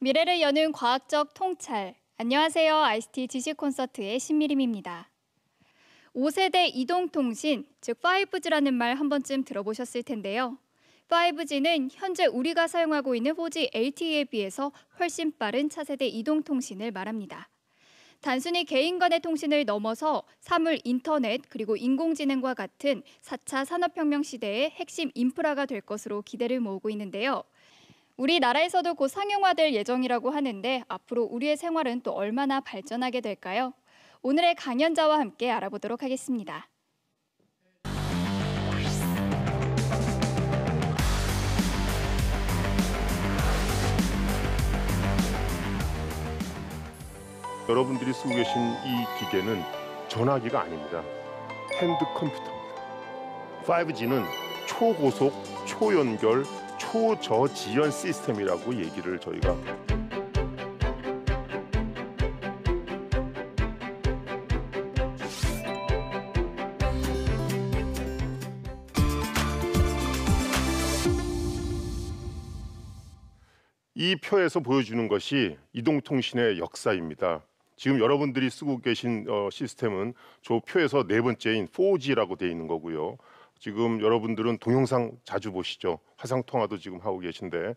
미래를 여는 과학적 통찰. 안녕하세요. ICT 지식 콘서트의 신미림입니다. 5세대 이동통신, 즉 5G라는 말 한 번쯤 들어보셨을 텐데요. 5G는 현재 우리가 사용하고 있는 4G LTE에 비해서 훨씬 빠른 차세대 이동통신을 말합니다. 단순히 개인 간의 통신을 넘어서 사물 인터넷 그리고 인공지능과 같은 4차 산업혁명 시대의 핵심 인프라가 될 것으로 기대를 모으고 있는데요. 우리나라에서도 곧 상용화될 예정이라고 하는데 앞으로 우리의 생활은 또 얼마나 발전하게 될까요? 오늘의 강연자와 함께 알아보도록 하겠습니다. 여러분들이 쓰고 계신 이 기계는 전화기가 아닙니다. 핸드 컴퓨터입니다. 5G는 초고속, 초연결, 초저지연 시스템이라고 얘기를 저희가 이 표에서 보여주는 것이 이동통신의 역사입니다. 지금 여러분들이 쓰고 계신 시스템은 저 표에서 네 번째인 4G라고 되어 있는 거고요. 지금 여러분들은 동영상 자주 보시죠. 화상통화도 지금 하고 계신데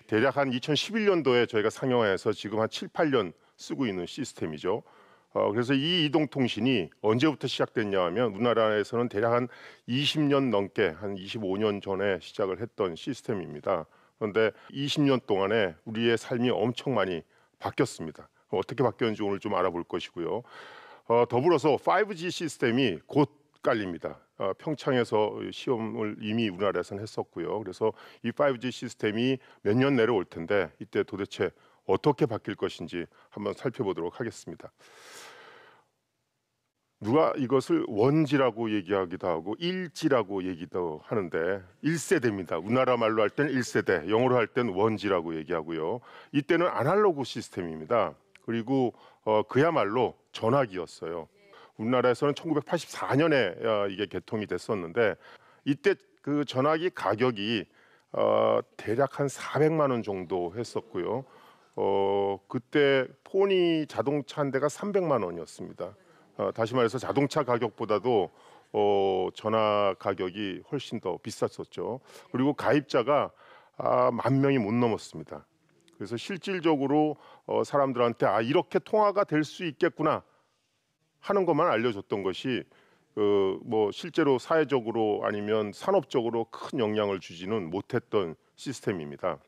대략 한 2011년도에 저희가 상용화해서 지금 한 7, 8년 쓰고 있는 시스템이죠. 그래서 이 이동통신이 언제부터 시작됐냐 하면 우리나라에서는 대략 한 20년 넘게 한 25년 전에 시작을 했던 시스템입니다. 그런데 20년 동안에 우리의 삶이 엄청 많이 바뀌었습니다. 어떻게 바뀌었는지 오늘 좀 알아볼 것이고요. 더불어서 5G 시스템이 곧 깔립니다. 평창에서 시험을 이미 우리나라에서는 했었고요. 그래서 이 5G 시스템이 몇 년 내로 올 텐데 이때 도대체 어떻게 바뀔 것인지 한번 살펴보도록 하겠습니다. 누가 이것을 원지라고 얘기하기도 하고 일지라고 얘기도 하는데 1세대입니다. 우리나라 말로 할 때는 1세대, 영어로 할 때는 원지라고 얘기하고요. 이때는 아날로그 시스템입니다. 그리고 그야말로 전화기였어요. 우리나라에서는 1984년에 이게 개통이 됐었는데 이때 그 전화기 가격이 대략 한 400만 원 정도 했었고요. 그때 포니 자동차 한 대가 300만 원이었습니다. 다시 말해서 자동차 가격보다도 전화 가격이 훨씬 더 비쌌었죠. 그리고 가입자가 10,000명이 못 넘었습니다. 그래서 실질적으로 사람들한테 이렇게 통화가 될 수 있겠구나 하는 것만 알려줬던 것이 뭐 실제로 사회적으로 아니면 산업적으로 큰 영향을 주지는 못했던 시스템입니다.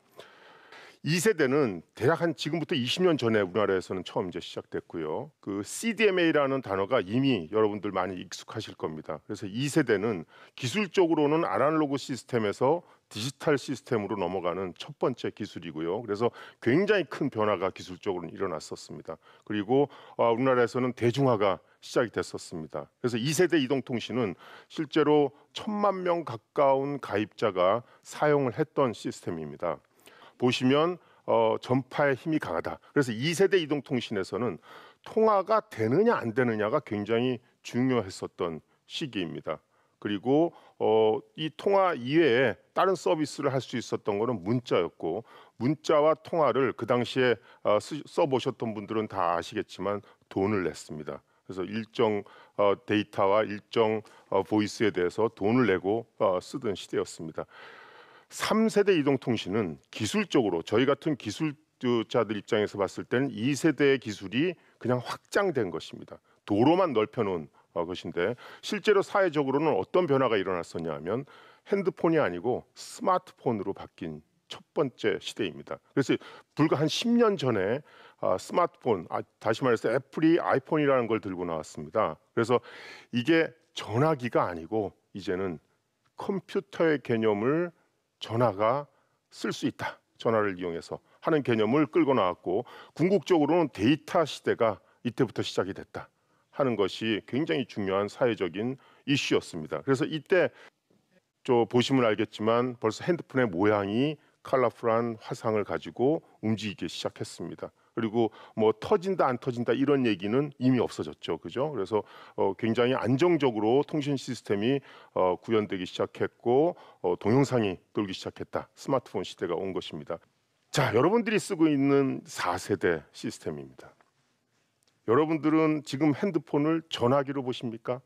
2세대는 대략 한 지금부터 20년 전에 우리나라에서는 처음 이제 시작됐고요. 그 CDMA라는 단어가 이미 여러분들 많이 익숙하실 겁니다. 그래서 2세대는 기술적으로는 아날로그 시스템에서 디지털 시스템으로 넘어가는 첫 번째 기술이고요. 그래서 굉장히 큰 변화가 기술적으로는 일어났었습니다. 그리고 우리나라에서는 대중화가 시작이 됐었습니다. 그래서 2세대 이동통신은 실제로 1,000만 명 가까운 가입자가 사용을 했던 시스템입니다. 보시면 전파의 힘이 강하다. 그래서 2세대 이동통신에서는 통화가 되느냐 안 되느냐가 굉장히 중요했었던 시기입니다. 그리고 이 통화 이외에 다른 서비스를 할 수 있었던 것은 문자였고 문자와 통화를 그 당시에 써보셨던 분들은 다 아시겠지만 돈을 냈습니다. 그래서 일정 데이터와 일정 보이스에 대해서 돈을 내고 쓰던 시대였습니다. 3세대 이동통신은 기술적으로 저희 같은 기술자들 입장에서 봤을 때는 2세대의 기술이 그냥 확장된 것입니다. 도로만 넓혀놓은 것인데 실제로 사회적으로는 어떤 변화가 일어났었냐 하면 핸드폰이 아니고 스마트폰으로 바뀐 첫 번째 시대입니다. 그래서 불과 한 10년 전에 스마트폰, 다시 말해서 애플이 아이폰이라는 걸 들고 나왔습니다. 그래서 이게 전화기가 아니고 이제는 컴퓨터의 개념을 전화가 쓸 수 있다. 전화를 이용해서 하는 개념을 끌고 나왔고 궁극적으로는 데이터 시대가 이때부터 시작이 됐다 하는 것이 굉장히 중요한 사회적인 이슈였습니다. 그래서 이때 보시면 알겠지만 벌써 핸드폰의 모양이 컬러풀한 화상을 가지고 움직이기 시작했습니다. 그리고 뭐 터진다 안 터진다 이런 얘기는 이미 없어졌죠. 그죠? 그래서 굉장히 안정적으로 통신 시스템이 구현되기 시작했고 동영상이 돌기 시작했다. 스마트폰 시대가 온 것입니다. 자, 여러분들이 쓰고 있는 4세대 시스템입니다. 여러분들은 지금 핸드폰을 전화기로 보십니까?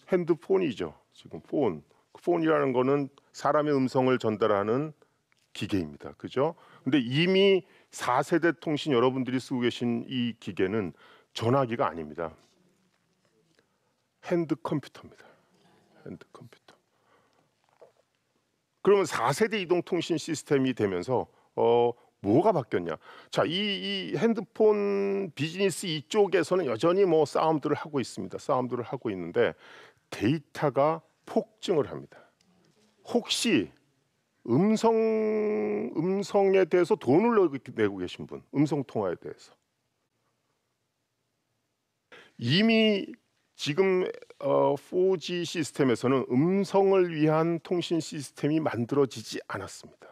핸드폰이죠. 지금 폰. 폰이라는 거는 사람의 음성을 전달하는 기계입니다. 그죠? 근데 이미 4세대 통신 여러분들이 쓰고 계신 이 기계는 전화기가 아닙니다. 핸드컴퓨터입니다. 핸드컴퓨터. 그러면 4세대 이동통신 시스템이 되면서 뭐가 바뀌었냐? 자, 이 핸드폰 비즈니스 이쪽에서는 여전히 뭐 싸움들을 하고 있습니다. 싸움들을 하고 있는데 데이터가 폭증을 합니다. 혹시 음성에 대해서 돈을 내고 계신 분, 음성 통화에 대해서 이미 지금 4G 시스템에서는 음성을 위한 통신 시스템이 만들어지지 않았습니다.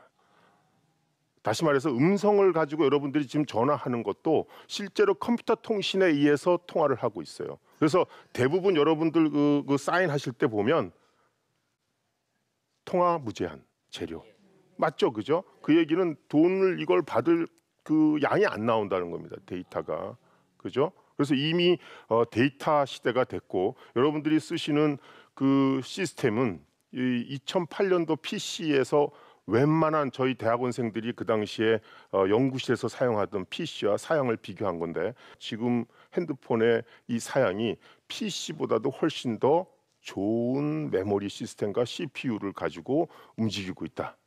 다시 말해서 음성을 가지고 여러분들이 지금 전화하는 것도 실제로 컴퓨터 통신에 의해서 통화를 하고 있어요. 그래서 대부분 여러분들 그 사인하실 때 보면 통화 무제한 재료 맞죠, 그죠? 그 얘기는 돈을 이걸 받을 그 양이 안 나온다는 겁니다. 데이터가 그죠? 그래서 이미 데이터 시대가 됐고 여러분들이 쓰시는 그 시스템은 2008년도 PC에서 웬만한 저희 대학원생들이 그 당시에 연구실에서 사용하던 PC와 사양을 비교한 건데 지금 핸드폰의 이 사양이 PC보다도 훨씬 더 좋은 메모리 시스템과 CPU를 가지고 움직이고 있다.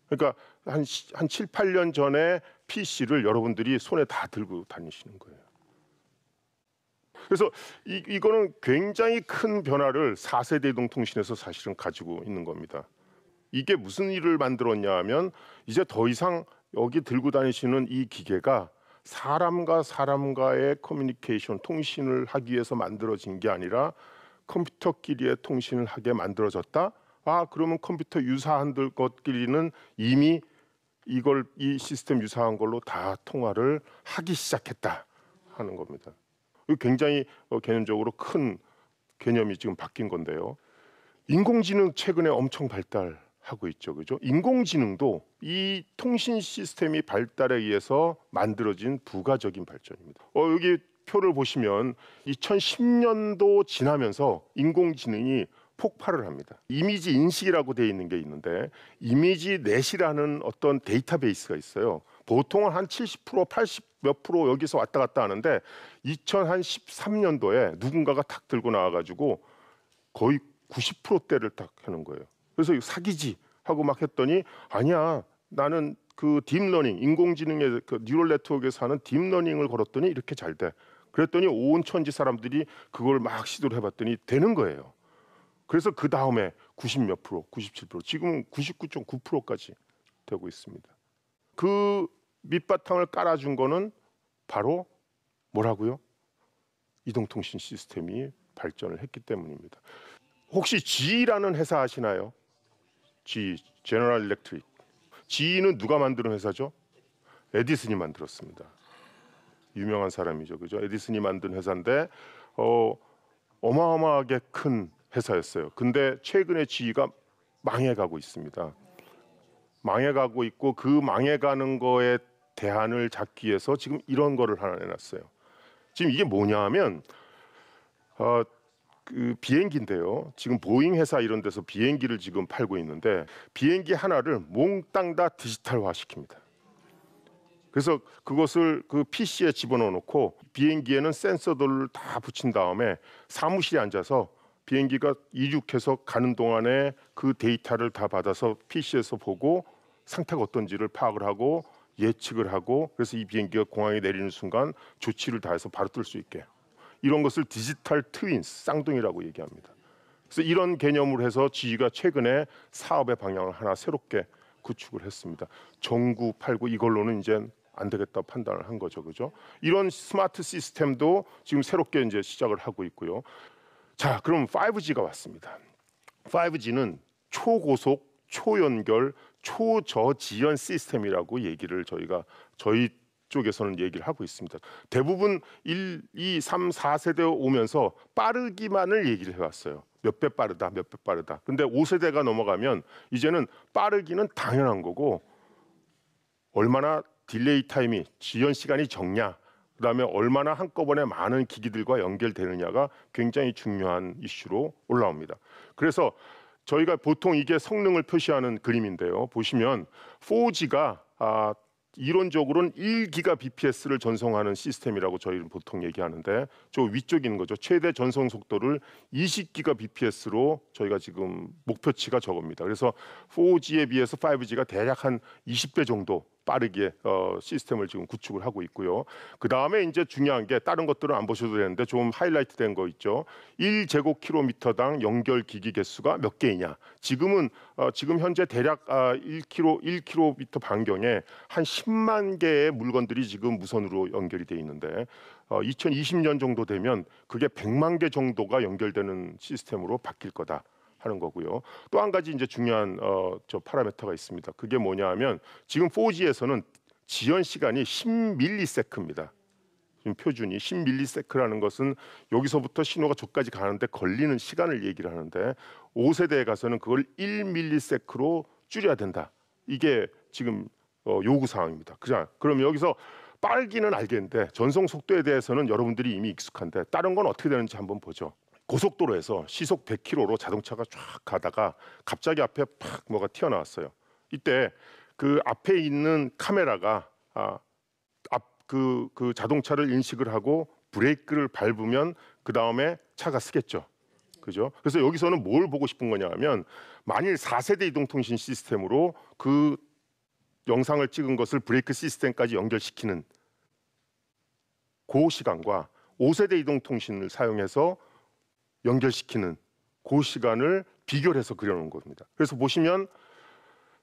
그러니까 한 7, 8년 전에 PC를 여러분들이 손에 다 들고 다니시는 거예요. 그래서 이거는 굉장히 큰 변화를 4세대 이동통신에서 사실은 가지고 있는 겁니다. 이게 무슨 일을 만들었냐 하면 이제 더 이상 여기 들고 다니시는 이 기계가 사람과 사람과의 커뮤니케이션, 통신을 하기 위해서 만들어진 게 아니라 컴퓨터끼리의 통신을 하게 만들어졌다. 아, 그러면 컴퓨터 유사한 것끼리는 이미 이 시스템 유사한 걸로 다 통화를 하기 시작했다 하는 겁니다. 굉장히 개념적으로 큰 개념이 지금 바뀐 건데요. 인공지능 최근에 엄청 발달하고 있죠, 그죠? 인공지능도 이 통신 시스템이 발달에 의해서 만들어진 부가적인 발전입니다. 여기 표를 보시면 2010년도 지나면서 인공지능이 폭발을 합니다. 이미지 인식이라고 되어 있는 게 있는데 이미지 넷이라는 어떤 데이터베이스가 있어요. 보통은 한 70%, 80 몇 프로 여기서 왔다 갔다 하는데 2013년도에 누군가가 탁 들고 나와가지고 거의 90%대를 딱 하는 거예요. 그래서 사기지 하고 막 했더니 아니야, 나는 그 딥러닝, 인공지능의 그 뉴럴 네트워크에서 하는 딥러닝을 걸었더니 이렇게 잘 돼. 그랬더니 온 천지 사람들이 그걸 막 시도를 해봤더니 되는 거예요. 그래서 그 다음에 90 몇 프로, 97%, 지금은 99.9%까지 되고 있습니다. 그 밑바탕을 깔아준 거는 바로 뭐라고요? 이동통신 시스템이 발전을 했기 때문입니다. 혹시 GE라는 회사 아시나요? GE, 제너럴 일렉트릭. GE는 누가 만드는 회사죠? 에디슨이 만들었습니다. 유명한 사람이죠, 그죠? 에디슨이 만든 회사인데 어마어마하게 큰 회사였어요. 근데 최근에 GE가 망해가고 있습니다. 망해가고 있고 그 망해가는 거에 대안을 잡기 위해서 지금 이런 거를 하나 내놨어요. 지금 이게 뭐냐하면 그 비행기인데요. 지금 보잉 회사 이런 데서 비행기를 지금 팔고 있는데 비행기 하나를 몽땅 다 디지털화 시킵니다. 그래서 그것을 그 PC에 집어넣어 놓고 비행기에는 센서들을 다 붙인 다음에 사무실에 앉아서 비행기가 이륙해서 가는 동안에 그 데이터를 다 받아서 PC에서 보고 상태가 어떤지를 파악을 하고 예측을 하고 그래서 이 비행기가 공항에 내리는 순간 조치를 다해서 바로 뜰 수 있게 이런 것을 디지털 트윈스, 쌍둥이라고 얘기합니다. 그래서 이런 개념으로 해서 GE가 최근에 사업의 방향을 하나 새롭게 구축을 했습니다. 전구 팔고 이걸로는 이제 안 되겠다 판단을 한 거죠, 그죠? 이런 스마트 시스템도 지금 새롭게 이제 시작을 하고 있고요. 자, 그럼 5G가 왔습니다. 5G는 초고속, 초연결, 초저지연 시스템이라고 얘기를 저희 쪽에서는 얘기를 하고 있습니다. 대부분 1, 2, 3, 4세대 오면서 빠르기만을 얘기를 해왔어요. 몇 배 빠르다, 몇 배 빠르다. 근데 5세대가 넘어가면 이제는 빠르기는 당연한 거고 얼마나 딜레이 타임이 지연 시간이 적냐, 그다음에 얼마나 한꺼번에 많은 기기들과 연결되느냐가 굉장히 중요한 이슈로 올라옵니다. 그래서 저희가 보통 이게 성능을 표시하는 그림인데요. 보시면 4G가 이론적으로는 1기가bps를 전송하는 시스템이라고 저희는 보통 얘기하는데, 저 위쪽에 있는 거죠. 최대 전송 속도를 20기가bps로 저희가 지금 목표치가 저겁니다. 그래서 4G에 비해서 5G가 대략 한 20배 정도 빠르게 시스템을 지금 구축을 하고 있고요. 그 다음에 이제 중요한 게, 다른 것들은 안 보셔도 되는데 좀 하이라이트 된 거 있죠. 1제곱킬로미터당 연결 기기 개수가 몇 개이냐. 지금 현재 대략 1km 반경에 한 10만 개의 물건들이 지금 무선으로 연결이 돼 있는데, 2020년 정도 되면 그게 100만 개 정도가 연결되는 시스템으로 바뀔 거다 하는 거고요. 또 한 가지 이제 중요한 저 파라미터가 있습니다. 그게 뭐냐하면, 지금 4G에서는 지연 시간이 10ms입니다. 지금 표준이 10ms라는 것은 여기서부터 신호가 저까지 가는데 걸리는 시간을 얘기를 하는데, 5세대에 가서는 그걸 1ms로 줄여야 된다. 이게 지금 요구 사항입니다. 그럼 여기서 빠르기는 알겠는데 전송 속도에 대해서는 여러분들이 이미 익숙한데, 다른 건 어떻게 되는지 한번 보죠. 고속도로에서 시속 100km로 자동차가 쫙 가다가 갑자기 앞에 팍 뭐가 튀어나왔어요. 이때 그 앞에 있는 카메라가 그 자동차를 인식을 하고 브레이크를 밟으면 그 다음에 차가 쓰겠죠. 그죠? 그래서 여기서는 뭘 보고 싶은 거냐면, 만일 4세대 이동통신 시스템으로 그 영상을 찍은 것을 브레이크 시스템까지 연결시키는 그 시간과 5세대 이동통신을 사용해서 연결시키는 그 시간을 비교를 해서 그려놓은 겁니다. 그래서 보시면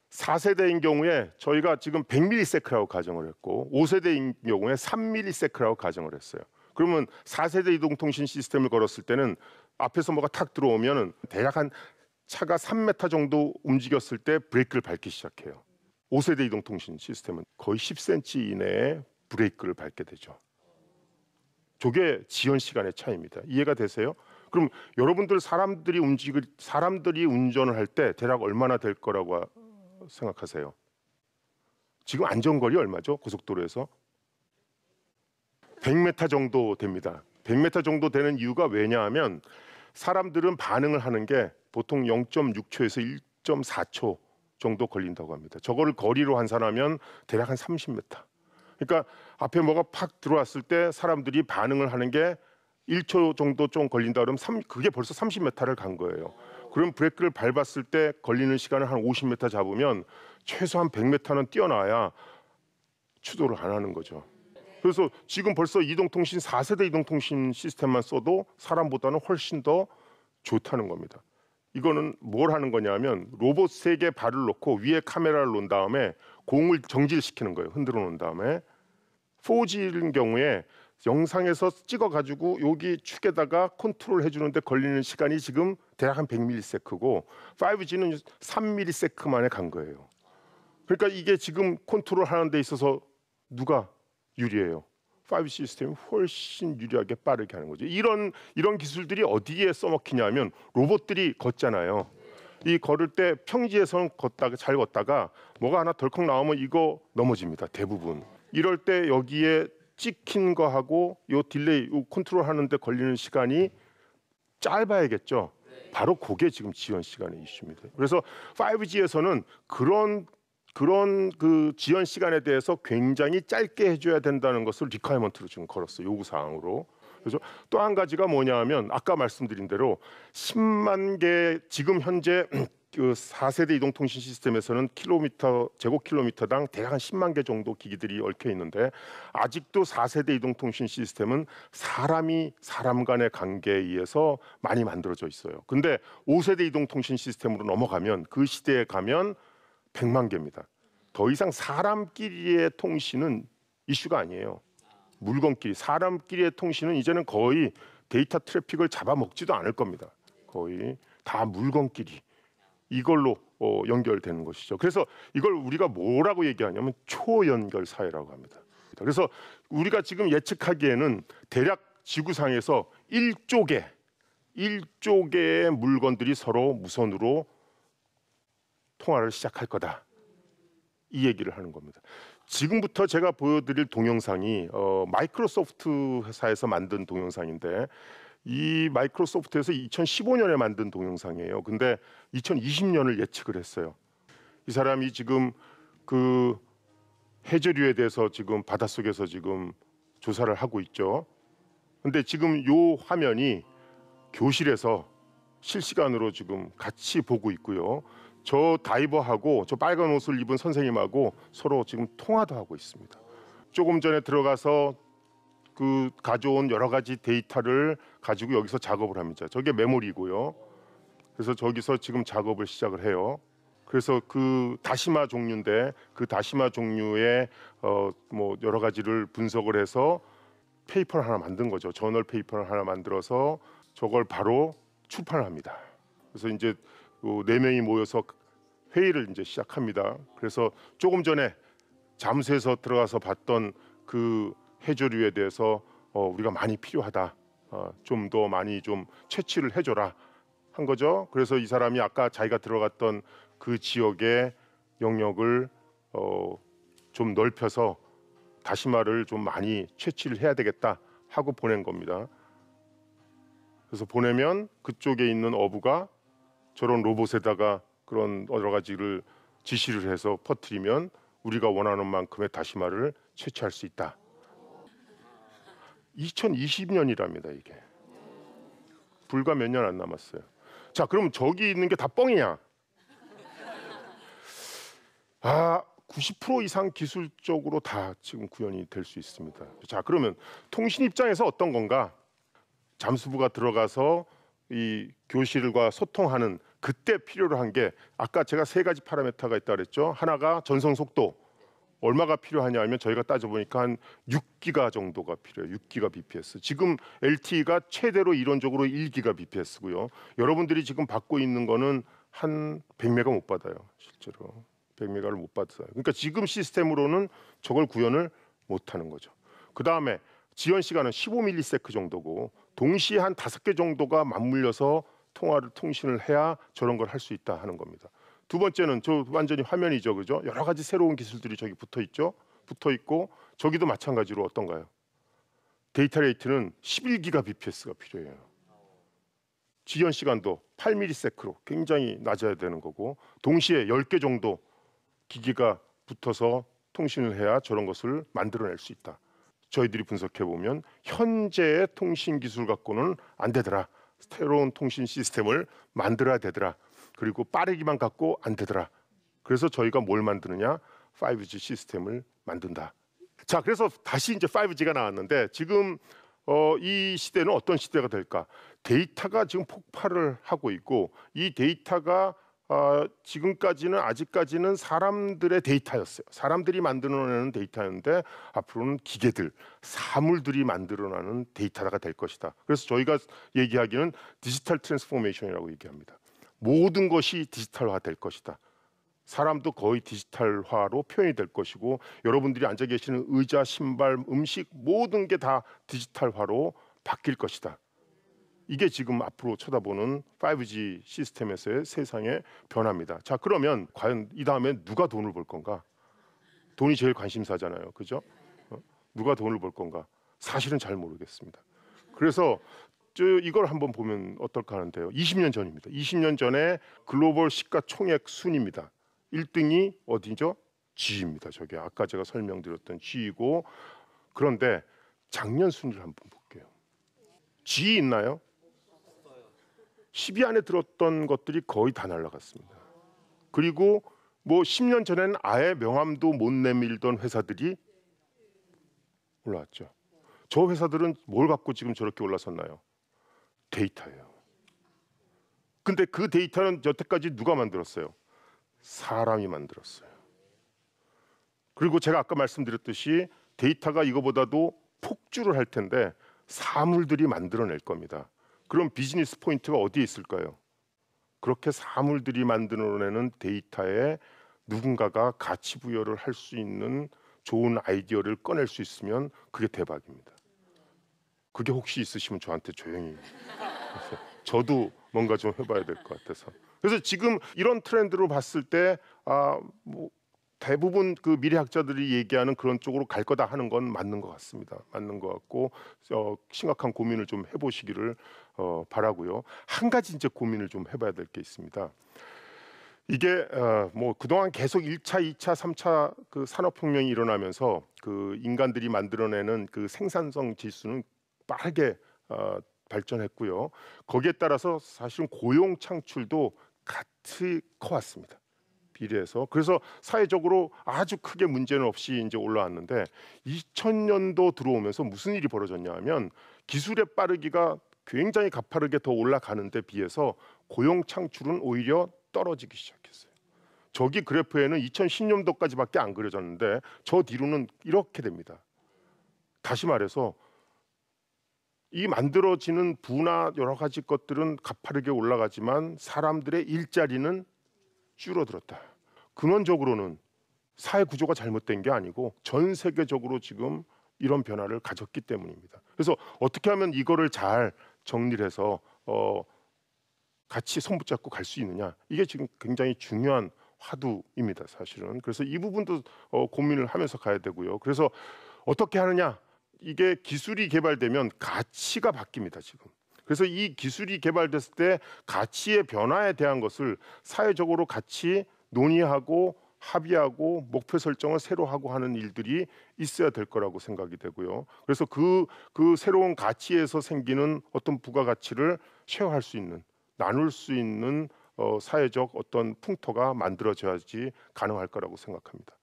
4세대인 경우에 저희가 지금 100ms라고 가정을 했고, 5세대인 경우에 3ms라고 가정을 했어요. 그러면 4세대 이동통신 시스템을 걸었을 때는 앞에서 뭐가 탁 들어오면 대략 한 차가 3m 정도 움직였을 때 브레이크를 밟기 시작해요. 5세대 이동통신 시스템은 거의 10cm 이내에 브레이크를 밟게 되죠. 저게 지연 시간의 차이입니다. 이해가 되세요? 그럼 여러분들 사람들이 운전을 할 때 대략 얼마나 될 거라고 생각하세요? 지금 안전거리 얼마죠? 고속도로에서 100m 정도 됩니다. 100m 정도 되는 이유가 왜냐하면, 사람들은 반응을 하는 게 보통 0.6초에서 1.4초 정도 걸린다고 합니다. 저거를 거리로 환산하면 대략 한 30m. 그러니까 앞에 뭐가 팍 들어왔을 때 사람들이 반응을 하는 게 1초 정도 좀 걸린다 그러면 그게 벌써 30m를 간 거예요. 그럼 브레이크를 밟았을 때 걸리는 시간을 한 50m 잡으면 최소한 100m는 뛰어나야 추돌을 안 하는 거죠. 그래서 지금 벌써 4세대 이동통신 시스템만 써도 사람보다는 훨씬 더 좋다는 겁니다. 이거는 뭘 하는 거냐면, 로봇 3개 발을 놓고 위에 카메라를 놓은 다음에 공을 정지시키는 거예요. 흔들어 놓은 다음에. 4G인 경우에 영상에서 찍어가지고 여기 축에다가 컨트롤 해주는데 걸리는 시간이 지금 대략 한 100ms고, 5G는 3ms 만에 간 거예요. 그러니까 이게 지금 컨트롤 하는 데 있어서 누가 유리해요? 5G 시스템이 훨씬 유리하게 빠르게 하는 거죠. 이런 기술들이 어디에 써먹히냐면, 로봇들이 걷잖아요. 이 걸을 때 평지에서는 잘 걷다가 뭐가 하나 덜컥 나오면 이거 넘어집니다. 대부분. 이럴 때 여기에 찍힌 거하고 요 딜레이, 요 컨트롤 하는데 걸리는 시간이 짧아야겠죠. 바로 그게 지금 지연 시간의 이슈입니다. 그래서 5G에서는 그런 그 지연 시간에 대해서 굉장히 짧게 해줘야 된다는 것을 리퀘어먼트로 지금 걸었어요. 요구 사항으로. 그래서 또 한 가지가 뭐냐하면, 아까 말씀드린 대로 10만 개, 지금 현재 그 4세대 이동통신 시스템에서는 제곱킬로미터당 대략 한 10만 개 정도 기기들이 얽혀 있는데, 아직도 4세대 이동통신 시스템은 사람이 사람 간의 관계에 의해서 많이 만들어져 있어요. 근데 5세대 이동통신 시스템으로 넘어가면, 그 시대에 가면 100만 개입니다. 더 이상 사람끼리의 통신은 이슈가 아니에요. 물건끼리, 사람끼리의 통신은 이제는 거의 데이터 트래픽을 잡아먹지도 않을 겁니다. 거의 다 물건끼리 이걸로 연결되는 것이죠. 그래서 이걸 우리가 뭐라고 얘기하냐면 초연결 사회라고 합니다. 그래서 우리가 지금 예측하기에는 대략 지구상에서 1조 개의 물건들이 서로 무선으로 통화를 시작할 거다. 이 얘기를 하는 겁니다. 지금부터 제가 보여드릴 동영상이 마이크로소프트 회사에서 만든 동영상인데 이 마이크로소프트에서 2015년에 만든 동영상이에요. 근데 2020년을 예측을 했어요. 이 사람이 지금 그 해저류에 대해서 지금 바닷속에서 지금 조사를 하고 있죠. 근데 지금 요 화면이 교실에서 실시간으로 지금 같이 보고 있고요. 저 다이버하고 저 빨간 옷을 입은 선생님하고 서로 지금 통화도 하고 있습니다. 조금 전에 들어가서 그 가져온 여러 가지 데이터를 가지고 여기서 작업을 합니다. 저게 메모리고요. 그래서 저기서 지금 작업을 시작을 해요. 그래서 그 다시마 종류인데 그 다시마 종류의 뭐 여러 가지를 분석을 해서 페이퍼를 하나 만든 거죠. 저널 페이퍼를 하나 만들어서 저걸 바로 출판을 합니다. 그래서 이제 네 명이 모여서 회의를 이제 시작합니다. 그래서 조금 전에 잠수해서 들어가서 봤던 그 해조류에 대해서 우리가 많이 필요하다. 좀 더 많이 좀 채취를 해줘라 한 거죠. 그래서 이 사람이 아까 자기가 들어갔던 그 지역의 영역을 좀 넓혀서 다시마를 좀 많이 채취를 해야 되겠다 하고 보낸 겁니다. 그래서 보내면 그쪽에 있는 어부가 저런 로봇에다가 그런 여러 가지를 지시를 해서 퍼뜨리면 우리가 원하는 만큼의 다시마를 채취할 수 있다. 2020년이랍니다. 이게 불과 몇 년 안 남았어요. 자, 그럼 저기 있는 게 다 뻥이냐? 90% 이상 기술적으로 다 지금 구현이 될 수 있습니다. 자, 그러면 통신 입장에서 어떤 건가? 잠수부가 들어가서 이 교실과 소통하는 그때 필요로 한 게 아까 제가 세 가지 파라미터가 있다 그랬죠. 하나가 전송 속도. 얼마가 필요하냐 하면 저희가 따져보니까 한 6기가 정도가 필요해요. 6기가 bps. 지금 LTE가 최대로 이론적으로 1기가 bps고요. 여러분들이 지금 받고 있는 거는 한 100메가 못 받아요. 실제로 100메가를 못 받아요. 그러니까 지금 시스템으로는 저걸 구현을 못 하는 거죠. 그 다음에 지연 시간은 15ms 정도고 동시에 한 5개 정도가 맞물려서 통신을 해야 저런 걸 할 수 있다 하는 겁니다. 두 번째는 저 완전히 화면이죠, 그죠? 여러 가지 새로운 기술들이 저기 붙어 있죠. 붙어 있고 저기도 마찬가지로 어떤가요? 데이터 레이트는 11기가 bps가 필요해요. 지연 시간도 8ms로 굉장히 낮아야 되는 거고 동시에 10개 정도 기기가 붙어서 통신을 해야 저런 것을 만들어낼 수 있다. 저희들이 분석해 보면 현재의 통신 기술 갖고는 안 되더라. 새로운 통신 시스템을 만들어야 되더라. 그리고 빠르기만 갖고 안 되더라. 그래서 저희가 뭘 만드느냐? 5G 시스템을 만든다. 자, 그래서 다시 이제 5G가 나왔는데 지금 이 시대는 어떤 시대가 될까? 데이터가 지금 폭발을 하고 있고 이 데이터가 지금까지는 아직까지는 사람들의 데이터였어요. 사람들이 만들어내는 데이터였는데 앞으로는 기계들, 사물들이 만들어내는 데이터가 될 것이다. 그래서 저희가 얘기하기는 디지털 트랜스포메이션이라고 얘기합니다. 모든 것이 디지털화 될 것이다. 사람도 거의 디지털화로 표현이 될 것이고 여러분들이 앉아 계시는 의자, 신발, 음식 모든 게 다 디지털화로 바뀔 것이다. 이게 지금 앞으로 쳐다보는 5G 시스템에서의 세상의 변화입니다. 자, 그러면 과연 이 다음에 누가 돈을 벌 건가? 돈이 제일 관심사잖아요. 그죠? 누가 돈을 벌 건가? 사실은 잘 모르겠습니다. 그래서 이걸 한번 보면 어떨까 하는데요. 20년 전입니다. 20년 전에 글로벌 시가총액 순입니다. 1등이 어디죠? G입니다. 저게 아까 제가 설명드렸던 G이고 그런데 작년 순위를 한번 볼게요. G 있나요? 10위 안에 들었던 것들이 거의 다 날라갔습니다. 그리고 뭐 10년 전에는 아예 명함도 못 내밀던 회사들이 올라왔죠. 저 회사들은 뭘 갖고 지금 저렇게 올라섰나요? 데이터예요. 근데 그 데이터는 여태까지 누가 만들었어요? 사람이 만들었어요. 그리고 제가 아까 말씀드렸듯이 데이터가 이거보다도 폭주를 할 텐데 사물들이 만들어낼 겁니다. 그럼 비즈니스 포인트가 어디에 있을까요? 그렇게 사물들이 만들어내는 데이터에 누군가가 가치 부여를 할 수 있는 좋은 아이디어를 꺼낼 수 있으면 그게 대박입니다. 그게 혹시 있으시면 저한테 조용히 저도 뭔가 좀 해봐야 될 것 같아서. 그래서 지금 이런 트렌드로 봤을 때 뭐 대부분 그 미래학자들이 얘기하는 그런 쪽으로 갈 거다 하는 건 맞는 것 같습니다. 맞는 것 같고 심각한 고민을 좀 해보시기를 바라고요. 한 가지 이제 고민을 좀 해봐야 될 게 있습니다. 이게 뭐 그동안 계속 1차, 2차, 3차 그 산업혁명이 일어나면서 그 인간들이 만들어내는 그 생산성 지수는 빠르게 발전했고요. 거기에 따라서 사실은 고용 창출도 같이 커왔습니다. 비례해서. 그래서 사회적으로 아주 크게 문제는 없이 이제 올라왔는데 2000년도 들어오면서 무슨 일이 벌어졌냐 하면 기술의 빠르기가 굉장히 가파르게 더 올라가는데 비해서 고용 창출은 오히려 떨어지기 시작했어요. 저기 그래프에는 2010년도까지밖에 안 그려졌는데 저 뒤로는 이렇게 됩니다. 다시 말해서 이 만들어지는 부나 여러 가지 것들은 가파르게 올라가지만 사람들의 일자리는 줄어들었다. 근원적으로는 사회 구조가 잘못된 게 아니고 전 세계적으로 지금 이런 변화를 가졌기 때문입니다. 그래서 어떻게 하면 이거를 잘 정리를 해서 같이 손붙잡고 갈 수 있느냐, 이게 지금 굉장히 중요한 화두입니다, 사실은. 그래서 이 부분도 고민을 하면서 가야 되고요. 그래서 어떻게 하느냐, 이게 기술이 개발되면 가치가 바뀝니다, 지금. 그래서 이 기술이 개발됐을 때 가치의 변화에 대한 것을 사회적으로 같이 논의하고 합의하고 목표 설정을 새로 하고 하는 일들이 있어야 될 거라고 생각이 되고요. 그래서 그 새로운 가치에서 생기는 어떤 부가가치를 쉐어할 수 있는, 나눌 수 있는 사회적 어떤 풍토가 만들어져야지 가능할 거라고 생각합니다.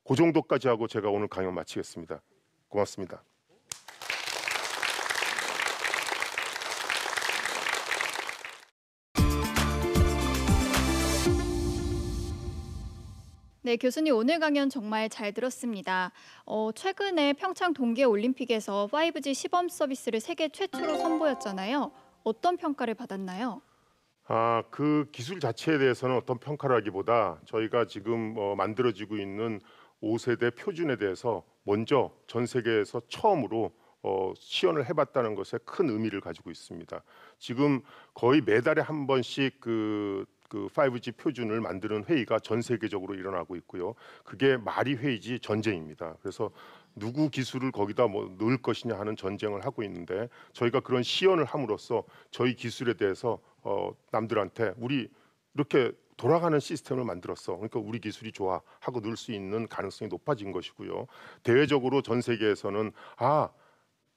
그 정도까지 하고 제가 오늘 강연 마치겠습니다. 고맙습니다. 네, 교수님 오늘 강연 정말 잘 들었습니다. 최근에 평창 동계올림픽에서 5G 시범 서비스를 세계 최초로 선보였잖아요. 어떤 평가를 받았나요? 그 기술 자체에 대해서는 어떤 평가라기보다 저희가 지금 만들어지고 있는 5세대 표준에 대해서 먼저 전 세계에서 처음으로 시연을 해봤다는 것에 큰 의미를 가지고 있습니다. 지금 거의 매달에 한 번씩 그 5G 표준을 만드는 회의가 전 세계적으로 일어나고 있고요. 그게 말이 회의지 전쟁입니다. 그래서 누구 기술을 거기다 뭐 넣을 것이냐 하는 전쟁을 하고 있는데 저희가 그런 시연을 함으로써 저희 기술에 대해서 남들한테 우리 이렇게 돌아가는 시스템을 만들었어. 그러니까 우리 기술이 좋아 하고 넣을 수 있는 가능성이 높아진 것이고요. 대외적으로 전 세계에서는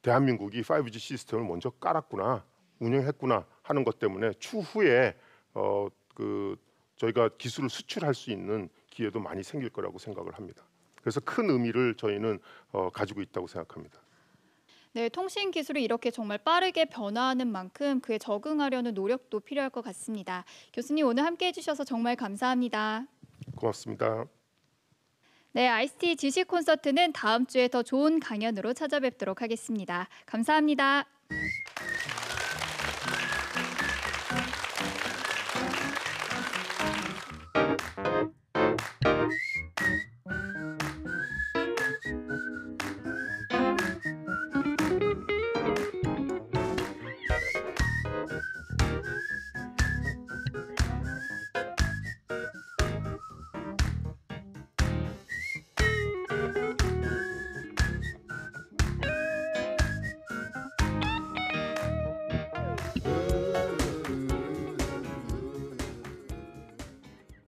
대한민국이 5G 시스템을 먼저 깔았구나, 운영했구나 하는 것 때문에 추후에 저희가 기술을 수출할 수 있는 기회도 많이 생길 거라고 생각을 합니다. 그래서 큰 의미를 저희는 가지고 있다고 생각합니다. 네, 통신 기술이 이렇게 정말 빠르게 변화하는 만큼 그에 적응하려는 노력도 필요할 것 같습니다. 교수님 오늘 함께 해주셔서 정말 감사합니다. 고맙습니다. 네, ICT 지식 콘서트는 다음 주에 더 좋은 강연으로 찾아뵙도록 하겠습니다. 감사합니다.